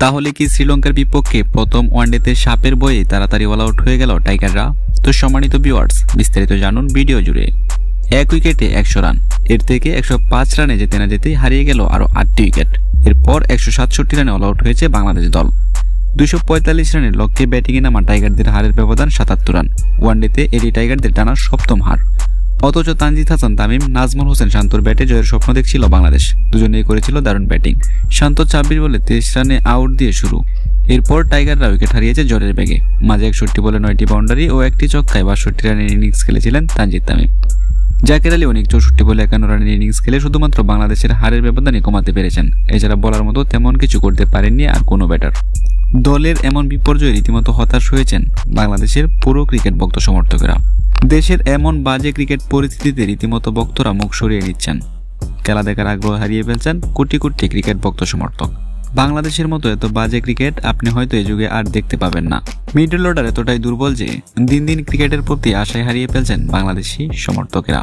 তাহলে কি শ্রীলঙ্কার বিপক্ষে প্রথম ওয়ানডেতে সাপের বয়ে তাড়াতাড়ি অল আউট হয়ে গেল টাইগাররা? তো সম্মানিত ভিউয়ার্স, বিস্তারিত জানুন ভিডিও জুড়ে। 1 উইকেটে 100 রান, এর থেকে 105 রানে যেতে না যেতেই হারিয়ে গেল আরো 8টি উইকেট। এরপর 167 রানে অল আউট হয়েছে বাংলাদেশ দল। 245 রানের লক্ষ্যে ব্যাটিংয়ে নামা টাইগারদের হারের ব্যবধান 77 রান। ওয়ানডেতে এটি টাইগারদের টানা 7ম হার। অথচ তানজিদ হাসান তামিম, নাজমুল হোসেন শান্তর ব্যাটে জয়ের স্বপ্ন দেখছিল বাংলাদেশ। দুজনেই করেছিল দারুণ ব্যাটিং। শান্ত 26 বলে 23 রানে আউট দিয়ে শুরু। এরপর টাইগাররা উইকেট হারিয়েছে জ্বরের বেগে। মাঝে 61 বলে 9টি বাউন্ডারি ও 1টি ছক্কায় 62 রানের ইনিংস খেলেছিলেন তানজিদ তামিম। জাকের আলী অনেক 64 বলে 51 রানের ইনিংস খেলে শুধুমাত্র বাংলাদেশের হারের ব্যবধানই কমাতে পেরেছেন। এছাড়া বলার মতো তেমন কিছু করতে পারেননি আর কোনো ব্যাটার। দলের এমন বিপর্যয়ে রীতিমতো হতাশ হয়েছেন বাংলাদেশের পুরো ক্রিকেট ভক্ত সমর্থকেরা। দেশের এমন বাজে ক্রিকেট পরিস্থিতিতে রীতিমতো ভক্তরা মুখ সরিয়ে নিচ্ছেন। খেলা দেখার আগ্রহ হারিয়ে ফেলছেন কোটি কোটি ক্রিকেট ভক্ত সমর্থক। বাংলাদেশের মতো এত বাজে ক্রিকেট আপনি হয়তো এই যুগে আর দেখতে পাবেন না। মিডল অর্ডার এতটাই দুর্বল যে দিন দিন ক্রিকেটের প্রতি আশায় হারিয়ে ফেলছেন বাংলাদেশি সমর্থকেরা।